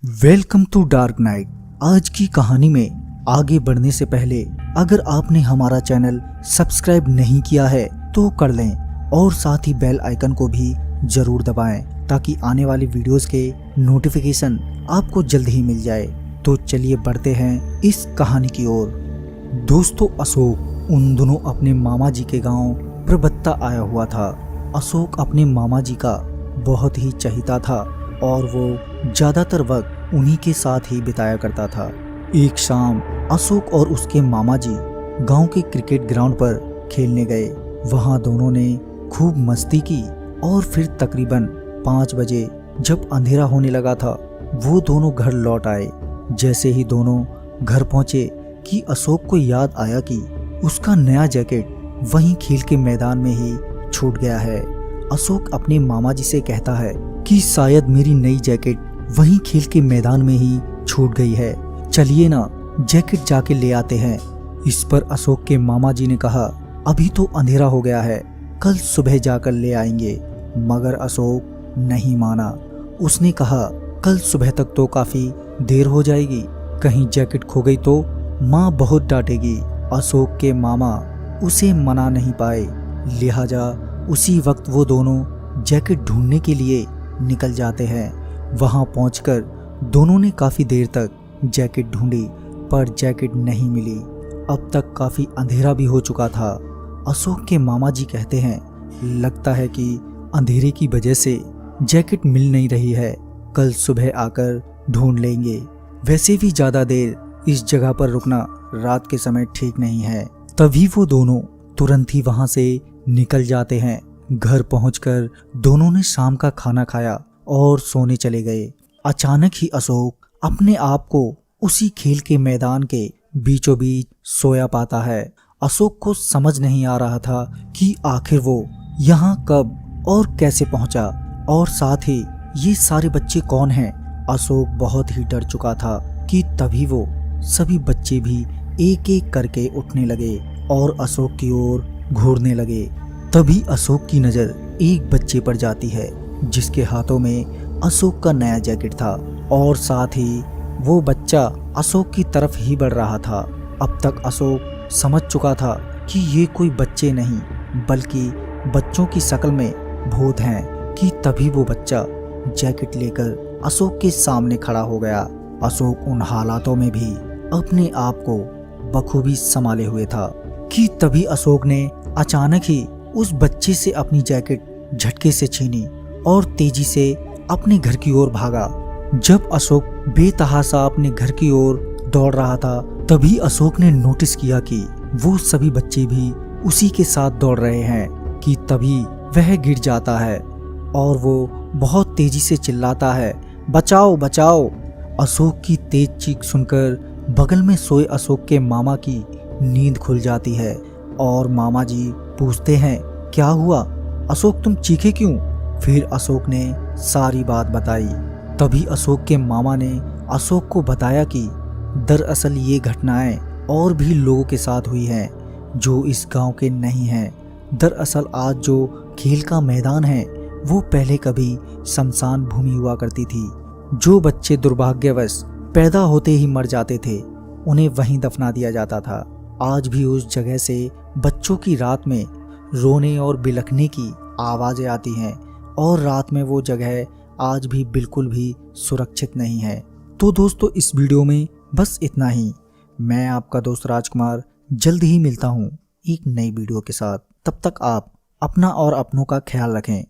Welcome to dark night. आज की कहानी में आगे बढ़ने से पहले अगर आपने हमारा चैनल सब्सक्राइब नहीं किया है तो कर लें और साथ ही बेल आइकन को भी जरूर दबाएं ताकि आने वाली वीडियोस के नोटिफिकेशन आपको जल्द ही मिल जाए। तो चलिए बढ़ते हैं इस कहानी की ओर। दोस्तों, अशोक उन दिनों अपने मामा जी के गांव परबत्ता आया हुआ था। अशोक अपने मामा जी का बहुत ही चहेता था और वो ज्यादातर वक्त उन्हीं के साथ ही बिताया करता था। एक शाम अशोक और उसके मामा जी गांव के क्रिकेट ग्राउंड पर खेलने गए। वहां दोनों ने खूब मस्ती की और फिर तकरीबन 5 बजे जब अंधेरा होने लगा था वो दोनों घर लौट आए। जैसे ही दोनों घर पहुंचे कि अशोक को याद आया कि उसका नया जैकेट वहीं खेल के मैदान में ही छूट गया है। अशोक अपने मामा जी से कहता है कि शायद मेरी नई जैकेट वहीं खेल के मैदान में ही छूट गई है, चलिए ना जैकेट जाके ले आते हैं। इस पर अशोक के मामा जी ने कहा, अभी तो अंधेरा हो गया है, कल सुबह जाकर ले आएंगे। मगर अशोक नहीं माना। उसने कहा, कल सुबह तक तो काफी देर हो जाएगी, कहीं जैकेट खो गई तो माँ बहुत डांटेगी। अशोक के मामा उसे मना नहीं पाए, लिहाजा उसी वक्त वो दोनों जैकेट ढूंढने के लिए निकल जाते हैं। वहां पहुंचकर दोनों ने काफी देर तक जैकेट ढूंढी पर जैकेट नहीं मिली। अब तक काफी अंधेरा भी हो चुका था। अशोक के मामा जी कहते हैं, लगता है कि अंधेरे की वजह से जैकेट मिल नहीं रही है, कल सुबह आकर ढूंढ लेंगे। वैसे भी ज्यादा देर इस जगह पर रुकना रात के समय ठीक नहीं है। तभी वो दोनों तुरंत ही वहां से निकल जाते हैं। घर पहुंचकर दोनों ने शाम का खाना खाया और सोने चले गए। अचानक ही अशोक अपने आप को उसी खेल के मैदान के बीचों बीच सोया पाता है। अशोक को समझ नहीं आ रहा था कि आखिर वो यहाँ कब और कैसे पहुंचा और साथ ही ये सारे बच्चे कौन हैं। अशोक बहुत ही डर चुका था कि तभी वो सभी बच्चे भी एक एक करके उठने लगे और अशोक की ओर घूरने लगे। तभी अशोक की नजर एक बच्चे पर जाती है जिसके हाथों में अशोक का नया जैकेट था और साथ ही वो बच्चा अशोक की तरफ ही बढ़ रहा था। अब तक अशोक समझ चुका था कि ये कोई बच्चे नहीं बल्कि बच्चों की शक्ल में भूत हैं कि तभी वो बच्चा जैकेट लेकर अशोक के सामने खड़ा हो गया। अशोक उन हालातों में भी अपने आप को बखूबी संभाले हुए था कि तभी अशोक ने अचानक ही उस बच्चे से अपनी जैकेट झटके से छीनी और तेजी से अपने घर की ओर भागा। जब अशोक बेतहाशा अपने घर की ओर दौड़ रहा था तभी अशोक ने नोटिस किया कि वो सभी बच्चे भी उसी के साथ दौड़ रहे हैं कि तभी वह गिर जाता है और वो बहुत तेजी से चिल्लाता है, बचाओ बचाओ। अशोक की तेज चीख सुनकर बगल में सोए अशोक के मामा की नींद खुल जाती है और मामा जी पूछते हैं, क्या हुआ अशोक, तुम चीखे क्यों? फिर अशोक ने सारी बात बताई। तभी अशोक के मामा ने अशोक को बताया कि दरअसल ये घटनाएं और भी लोगों के साथ हुई हैं जो इस गांव के नहीं हैं। दरअसल आज जो खेल का मैदान है वो पहले कभी शमशान भूमि हुआ करती थी। जो बच्चे दुर्भाग्यवश पैदा होते ही मर जाते थे उन्हें वहीं दफना दिया जाता था। आज भी उस जगह से बच्चों की रात में रोने और बिलखने की आवाजें आती हैं और रात में वो जगह आज भी बिल्कुल भी सुरक्षित नहीं है। तो दोस्तों, इस वीडियो में बस इतना ही। मैं आपका दोस्त राजकुमार जल्द ही मिलता हूँ एक नई वीडियो के साथ। तब तक आप अपना और अपनों का ख्याल रखें।